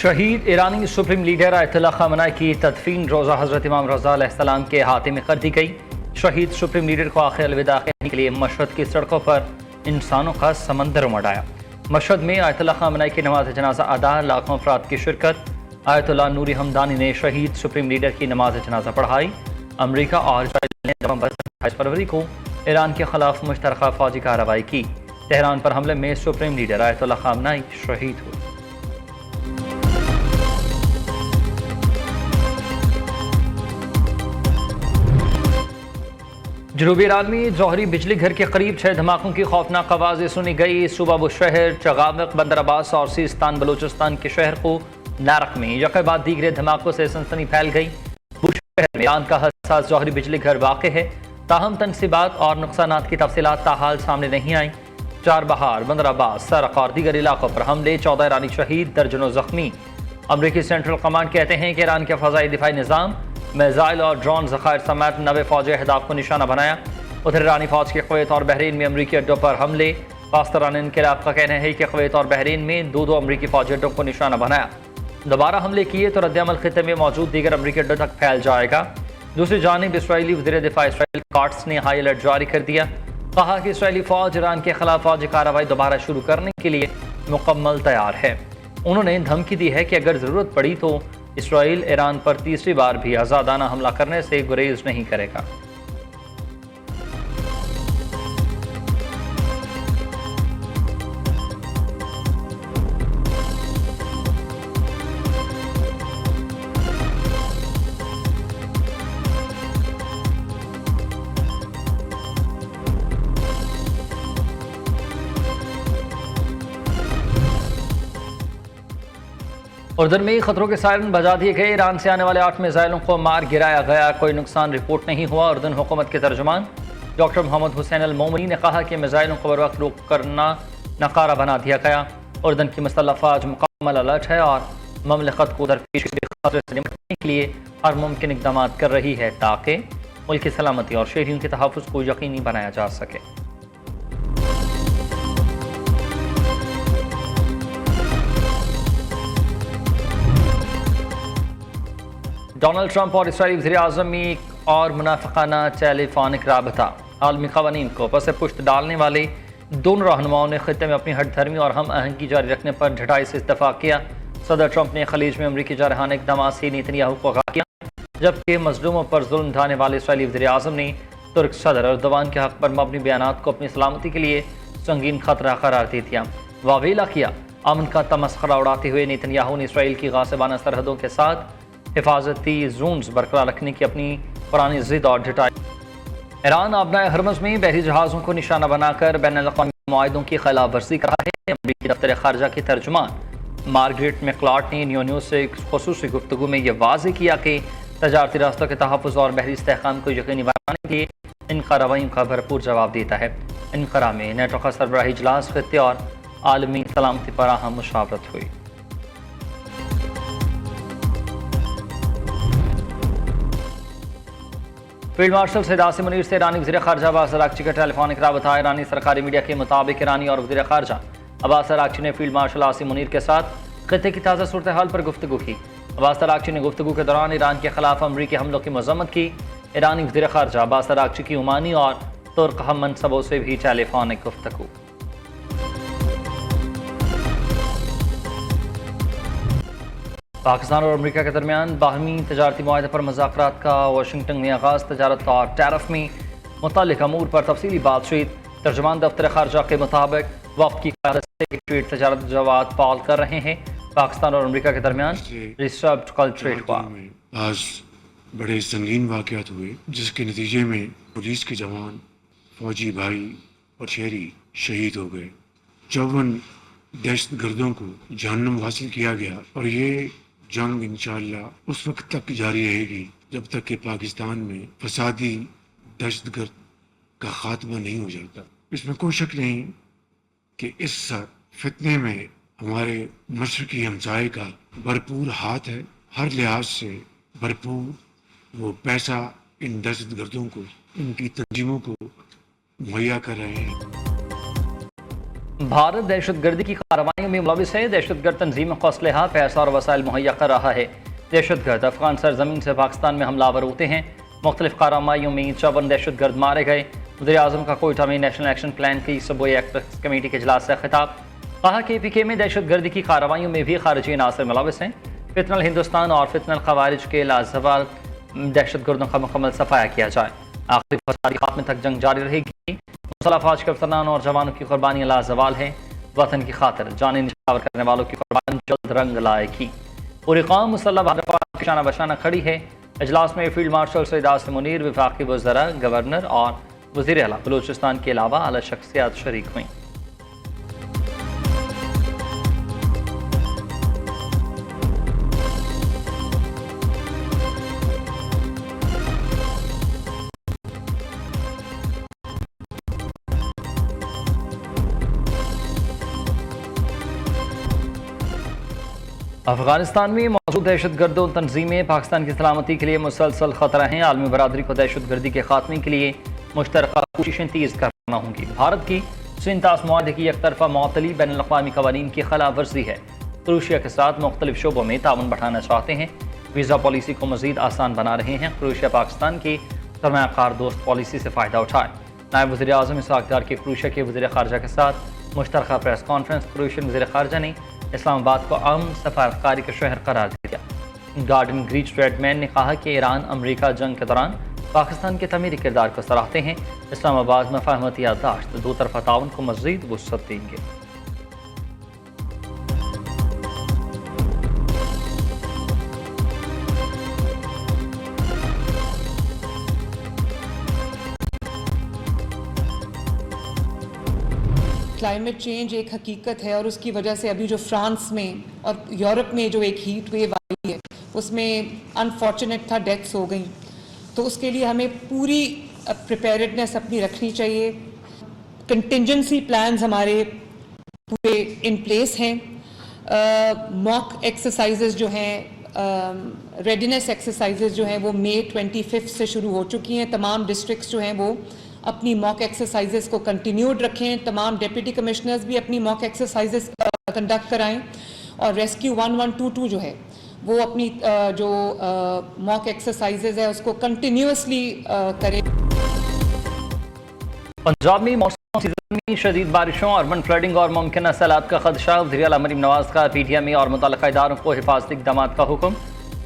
शहीद ईरानी supreme leader Ayatollah Khamenei की तदफीन रोज़ा हज़रत इमाम रज़ा अलैहिस्सलाम के हाथे में कर दी गई। शहीद सुप्रीम लीडर को आखिर अलविदा कहने के लिए मशहद की सड़कों पर इंसानों का समंदर उमड़ आया। मशहद में आयतुल्लाह ख़ामेनी की नमाज जनाजा अदा, लाखों अफराद की शिरकत। आयतुल्लाह नूरी हमदानी ने शहीद सुप्रीम लीडर की नमाज जनाजा पढ़ाई। अमरीका और इसराइल ने नवंबर 28 फरवरी को ईरान के खिलाफ मुश्तरका फौजी कार्रवाई की। तेहरान पर हमले में सुप्रीम लीडर आयतुल्लाह ख़ामेनी शहीद हुए। जनूबी ईरान में जौहरी बिजली घर के करीब 6 धमाकों की खौफनाक आवाज़ें सुनी गई। सुबह बुशहर, चगावक, बंदर अब्बास और सीस्तान बलूचिस्तान के शहर को नारक में यके बाद दीगरे धमाकों से सनसनी फैल गई। बुशहर में ईरान का हसास जौहरी बिजली घर वाक़ है, ताहम तनसीबात और नुकसानात की तफसीलात ताहाल सामने नहीं आई। चार बहार, बंदर अब्बास, सरक और दीगर इलाकों पर हमले, 14 ईरानी शहीद, दर्जनों जख्मी। अमरीकी सेंट्रल कमांड कहते हैं कि ईरान के फ़ज़ाई दिफाई निज़ाम मिसाइल और ड्रोन ज़खायर समेत 90 फौजी अहदाफ को निशाना बनाया। उधर ईरानी फौज के कुवैत और बहरीन में अमरीकी अड्डों पर हमले। पाकिस्तान इनक़िलाब का कहना है कि कुवैत और बहरीन में दो अमरीकी फौजी अड्डों को निशाना बनाया। दोबारा हमले किए तो रद्दअमल खित्ते में मौजूद दीगर अमरीकी अड्डों तक फैल जाएगा। दूसरी जानिब इसराइली वज़ीर दिफा इसराइल काट्स ने हाई अलर्ट जारी कर दिया। कहा कि इसराइली फौज ईरान के खिलाफ फौजी कार्रवाई दोबारा शुरू करने के लिए मुकम्मल तैयार है। उन्होंने धमकी दी है कि अगर ज़रूरत पड़ी तो इसराइल ईरान पर तीसरी बार भी आज़ादाना हमला करने से गुरेज नहीं करेगा। उर्दन में खतरों के सायरन बजा दिए गए। ईरान से आने वाले 8 मिसाइलों को मार गिराया गया, कोई नुकसान रिपोर्ट नहीं हुआ। उर्दन हुकूमत के तर्जुमान डॉक्टर मोहम्मद हुसैन अल मोमनी ने कहा कि मिसाइलों को बरवक्त रोक करना नकारा बना दिया गया। उर्दन की मुसल्लह फ़ौज मुकम्मल अलर्ट है और ममलकत को दरपेश खतरे से निपटने के लिए हर मुमकिन इक़दाम कर रही है ताकि मुल्क की सलामती और शहरियों के तहफ़्फ़ुज़ को यकीनी बनाया जा सके। डोनाल्ड ट्रंप और इसराइली वज़ीर आज़म में एक और मुनाफिकाना टेलीफोनिक राबता। आलमी क़वानीन को पस पुश्त डालने वाले दोनों रहनुमाओं ने खित्ते में अपनी हठधर्मी और हम आहंगी जारी रखने पर ढटाई से इत्तफ़ाक़ किया। सदर ट्रंप ने खलीज में अमरीकी जारहाना इक़दाम से नेतन्याहू को आगाह किया, जबकि मज़लूमों पर जुल्म ढाने वाले इसराइली वज़ीर आज़म ने तुर्क सदर अर्दवान के हक़ पर मबनी बयानात को अपनी सलामती के लिए संगीन खतरा करार दे दिया। वावेला किया, अमन का तमस्खरा उड़ाते हुए नेतन्याहू ने इसराइल की गासिबाना सरहदों के साथ हिफाजती जोन्स बरकरार रखने की अपनी पुरानी जिद और ढटाई। ईरान आबनाए हरमज़ में बहरी जहाज़ों को निशाना बनाकर बैनुल-अक़वामी मुआहिदों की खिलाफ वर्जी कर रहा है। अमरीकी दफ्तर ख़ारजा की तर्जुमान मार्गरेट मैक्लार्ट ने न्यू न्यूज़ से एक ख़ुसूसी गुफ्तगू में यह वाज़ेह किया कि तजारती रास्तों के तहफ़्फ़ुज़ और बहरी इस्तेहकाम को यकीनी बनाने के लिए इन कार्रवाइयों का भरपूर जवाब देता है। इनक़रा में नेटो का सरबराही इजलास, खित्ते और आलमी सलामती पर अहम मुशावरत हुई। फील्ड मार्शल सैयद आसिम मुनीर से ईरानी वज़ीर ख़ारजा अब्बास अराग़ची का टेलीफोनिक रबता। ईरानी सरकारी मीडिया के मुताबिक ईरानी और वज़ीर ख़ारजा अब्बास अराग़ची ने फील्ड मार्शल आसिम मुनीर के साथ खित्ते की ताज़ा सूरत हाल पर गुफ्तगू की। अब्बास अराग़ची ने गुफ्तगू के दौरान ईरान के खिलाफ अमरीकी हमलों की मज़म्मत की। ईरानी वज़ीर ख़ारजा अब्बास अराग़ची की ओमानी और तुर्क हम मनसबों से भी टेलीफोनिक गुफ्तगू। पाकिस्तान और अमरीका के दरमियान बाहमी तजारती मुआहदे पर मुज़ाकरात का वाशिंगटन में आगाज़। तजारत और टैरिफ में मुतल्लिक़ अमूर पर तफसीली बातचीत। तर्जुमान दफ्तर ख़ारजा के मुताबिक वफ़द की क़यादत से ट्रेड तजारत जवाब पाल कर रहे हैं। पाकिस्तान और अमरीका के दरमियान रिसर्व कल ट्रेड हुआ। आज बड़े संगीन वाक़यात हुए, जिसके नतीजे में पुलिस के जवान, फौजी भाई और शहरी शहीद हो गए। 54 दहशत गर्दों को जहन्नुम हासिल किया गया और ये जंग इंशाअल्लाह उस वक्त तक जारी रहेगी जब तक कि पाकिस्तान में फसादी दहशतगर्द का खात्मा नहीं हो जाता। इसमें कोई शक नहीं कि इस फितने में हमारे मशरकी हमसाये का भरपूर हाथ है। हर लिहाज से भरपूर वो पैसा इन दहशतगर्दों को, इनकी तंजीमों को मुहैया कर रहे हैं। भारत दहशतगर्दी की कार्रवाइयों में मुलविस है। दहशतगर्द तंजीमों को असलहा, पैसा और वसाइल मुहैया कर रहा है। दहशतगर्द अफगान सरजमीन से पाकिस्तान में हमलावर होते हैं। मुख्तलिफ कार्रवाइयों में 54 दहशतगर्द मारे गए। वज़ीर-ए-आज़म का कोयटा में नेशनल एक्शन प्लान की सबवे एक्ट कमेटी के इजलास से खिताब। कहा कि PK में दहशतगर्दी की कार्रवाइयों में भी खारिजी नासिर मुलविस हैं। फितनल हिंदुस्तान और फितनल खवारिज के लाजवाल दहशतगर्दों का मुकम्मल सफाया किया जाए। आखिरी फसादी खात्मे तक जंग जारी रहेगी। मुसल्लह अफवाज के अफसरान और जवानों की कुर्बानियाँ लाजवाल हैं। वतन की खातिर जाने निछावर करने वालों की कुर्बानी जल्द रंग लाएगी। पूरी कौम मुसल्लह अफवाज की शाना बशाना खड़ी है। इजलास में फील्ड मार्शल सैयद आसिम मुनीर, वफाकी वज़रा, गवर्नर और वज़ीर आला बलूचिस्तान के अलावा आला शख्सियात शरीक हुई। अफगानिस्तान में मौजूद दहशतगर्दों तंजीमें पाकिस्तान की सलामती के लिए मुसलसल खतरा हैं। आलमी बरादरी को दहशतगर्दी के खात्मे के लिए मुश्तरका कोशिशें तेज़ करना होंगी। भारत की सिंतास मुआहदे की एक तरफा मुअत्तली बैनुल अक़वामी क़वानीन की खिलाफ वर्जी है। क्रोएशिया के साथ मुख्तलिफ शोबों में ताउन बढ़ाना चाहते हैं। वीज़ा पॉलिसी को मज़ीद आसान बना रहे हैं। क्रोएशिया पाकिस्तान की सरमायाकार दोस्त पॉलिसी से फ़ायदा उठाए। नायब वज़ीर-ए-आज़म इसहाक़ डार के क्रोएशिया के वज़ीर ख़ारजा के साथ मुश्तरका प्रेस कॉन्फ्रेंस। क्रोएशियन वज़ीर ख़ारजा ने इस्लामाबाद को अमन सफारतकारी का शहर करार दिया। गार्डन ग्रीच रेडमैन ने कहा कि ईरान अमरीका जंग के दौरान पाकिस्तान के तमीरी किरदार को सराहते हैं। इस्लामाबाद में फहमत याददाश्त दो तरफा ताउन को मज़ीद वुसअत देंगे। क्लाइमेट चेंज एक हकीकत है और उसकी वजह से अभी जो फ्रांस में और यूरोप में जो एक हीट वेव आई है उसमें अनफॉर्चुनेट था डेथ्स हो गई। तो उसके लिए हमें पूरी प्रिपेयर्डनेस अपनी रखनी चाहिए। कंटिजेंसी प्लान्स हमारे पूरे इन प्लेस हैं। मॉक एक्सरसाइजेज जो हैं, रेडीनेस एक्सरसाइजेज जो हैं वो मई 25 से शुरू हो चुकी हैं। तमाम डिस्ट्रिक्ट्स जो हैं वो अपनी मॉक एक्सरसाइजेस को कंटिन्यूड रखें। तमाम डिप्टी कमिश्नर्स भी अपनी मॉक एक्सरसाइजेस कंडक्ट कराएं और रेस्क्यू 1122 जो है वो अपनी जो मॉक एक्सरसाइजेस है उसको कंटिन्यूअसली करें। पंजाब में मौसम सीजन में शदीद बारिशों, अर्बन फ्लडिंग और मुमकिन सैलाब का खदशा। वज़ीर आला मरीम नवाज का PTM और मुतल्लिक़ा इदारों को हिफाजती इक़दामात का हुक्म।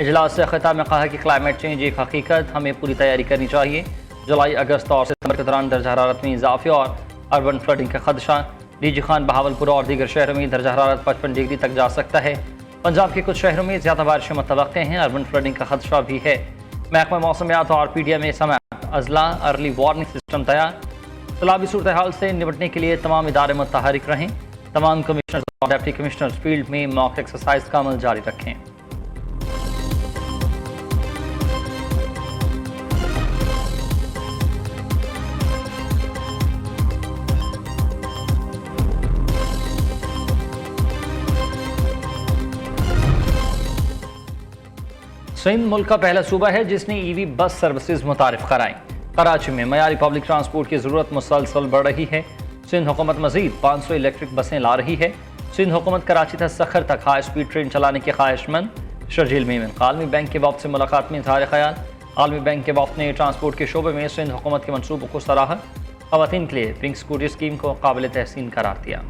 इजलास से खिताब में कहा कि क्लाइमेट चेंज एक हकीकत, हमें पूरी तैयारी करनी चाहिए। जुलाई, अगस्त और सितंबर के दौरान दर्जा हरारत में इजाफे और अर्बन फ्लडिंग का खदशा। डीजी खान, बहावलपुर और दीगर शहरों में दर्जा हरारत 55 डिग्री तक जा सकता है। पंजाब के कुछ शहरों में ज़्यादा बारिशें मुतवक्के हैं। अर्बन फ्लडिंग का खदशा भी है। महकमा मौसमियात और PTM में समाअत अजला अर्ली वार्निंग सिस्टम तैयार। सैलाबी सूरत हाल से निपटने के लिए तमाम इदारे मुतहरिक रहें। तमाम कमिश्नर्स और डिप्टी कमिश्नर्स फील्ड में मॉक एक्सरसाइज का अमल जारी रखें। सिंध मुल्क का पहला सूबा है जिसने EV बस सर्विसेज मुतारिफ कराई। कराची में मयारी पब्लिक ट्रांसपोर्ट की ज़रूरत मुसलसल बढ़ रही है। सिंध हुकूमत मजीद 500 इलेक्ट्रिक बसें ला रही है। सिंध हुकूमत कराची से सखर तक हाई स्पीड ट्रेन चलाने के ख्वाहिशमंद। शर्जील मेमन आलमी बैंक के वक्त से मुलाकात में इज़हार ख्याल। आलमी बैंक के वक्त ने ट्रांसपोर्ट के शोबे में सिंध हुकूमत के मनसूबों को सराहा। ख़वातीन के लिए पिंक स्कूटी स्कीम को काबिल तहसीन करार दिया।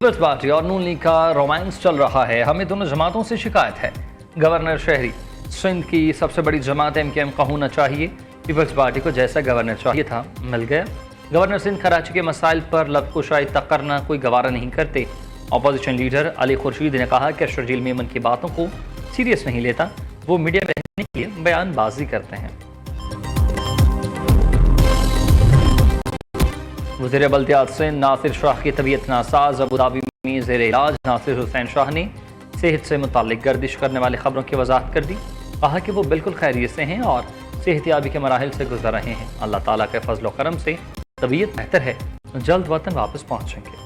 पीपल्स पार्टी और नून लीग का रोमांस चल रहा है। हमें दोनों जमातों से शिकायत है। गवर्नर शहरी सिंध की सबसे बड़ी जमात MKM का होना चाहिए। पीपल्स पार्टी को जैसा गवर्नर चाहिए था मिल गया। गवर्नर सिंध कराची के मसाइल पर लबकुशाई तक करना कोई गवारा नहीं करते। अपोजिशन लीडर अली खुर्शीद ने कहा कि शर्जील मेमन की बातों को सीरियस नहीं लेता, वो मीडिया में रहने के लिए बयानबाजी करते हैं। वज़ीर बल्दियात सिंध नासिर शाह की तबीयत नासाज। अबूधाबी में ज़ेर इलाज। नासिर हुसैन शाह ने सेहत से मुताल्लिक गर्दिश करने वाली खबरों की वजाहत कर दी। कहा कि वो बिल्कुल खैरियत से हैं और सेहतियाबी के मराहिल से गुजर रहे हैं। अल्लाह ताला के फजल व करम से तबीयत बेहतर है, जल्द वतन वापस पहुँचेंगे।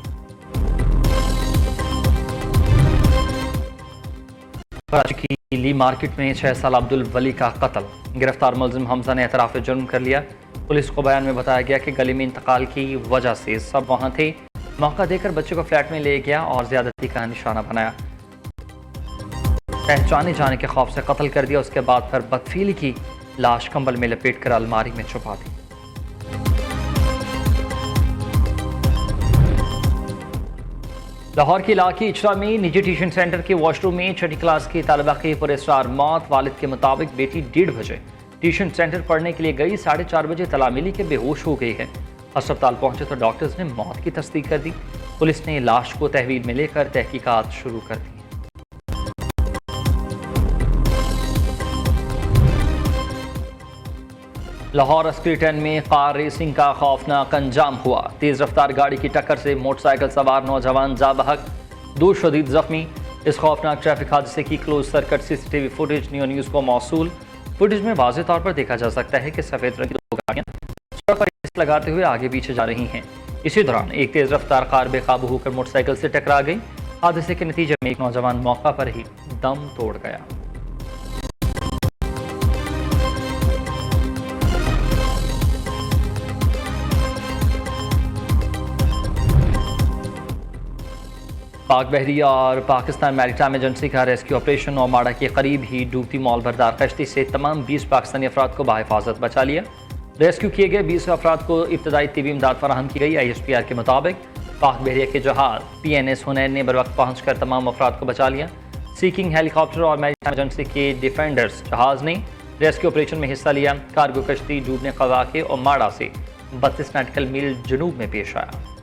कराची की ली मार्केट में 6 साल अब्दुल वली का कत्ल। गिरफ्तार मुलजिम हमजा ने एतराफ़ जुर्म कर लिया। पुलिस को बयान में बताया गया कि गली में इंतकाल की वजह से सब वहाँ थे। मौका देकर बच्चे को फ्लैट में ले गया और ज्यादती का निशाना बनाया। पहचाने जाने के खौफ से कत्ल कर दिया। उसके बाद फिर बदफीली की लाश कंबल में लपेट कर अलमारी में छुपा दी। लाहौर के इलाके इचरा में निजी ट्यूशन सेंटर के वॉशरूम में 6ठी क्लास की तालिबा की पुरस्कार मौत। वालिद के मुताबिक बेटी 1:30 बजे ट्यूशन सेंटर पढ़ने के लिए गई, 4:30 बजे तला मिली कि बेहोश हो गई है। अस्पताल पहुंचे तो डॉक्टर्स ने मौत की तस्दीक कर दी। पुलिस ने लाश को तहवील में लेकर तहकीकात शुरू कर दी। लाहौर अस्करी 10 में कार रेसिंग का खौफनाक अंजाम हुआ। तेज रफ्तार गाड़ी की टक्कर से मोटरसाइकिल सवार नौजवान जा बहक, 2 शदीद जख्मी। इस खौफनाक ट्रैफिक हादसे की close circuit CCTV footage new news को मौसूल। फुटेज में वाज़ेह तौर पर देखा जा सकता है कि सफ़ेद रंग की 2 गाड़ियां सड़क पर रेस लगाते हुए आगे पीछे जा रही हैं। इसी दौरान एक तेज रफ्तार कार बेकाबू होकर मोटरसाइकिल से टकरा गई। हादसे के नतीजे में एक नौजवान मौका पर ही दम तोड़ गया। पाक बहरिया और पाकिस्तान मैरीटाइम एजेंसी का रेस्क्यू ऑपरेशन ओमाड़ा के करीब ही डूबती मॉल बरदार कश्ती से तमाम 20 पाकिस्तानी अफराद को बाहिफाजत बचा लिया। रेस्क्यू किए गए 20 अफराद को इब्तदाई तिबी इमदाद फराहम की गई। ISPR के मुताबिक पाक बहरिया के जहाज PNS हुनैन ने बर वक्त पहुँच कर तमाम अफराद को बचा लिया। सीकिंग हेलीकॉप्टर और मैरीटाइम एजेंसी के डिफेंडर्स जहाज ने रेस्क्यू ऑपरेशन में हिस्सा लिया। कार्गो कश्ती डूबने का वाक़या ओमाड़ा से 32 नॉटिकल मील जनूब में पेश आया।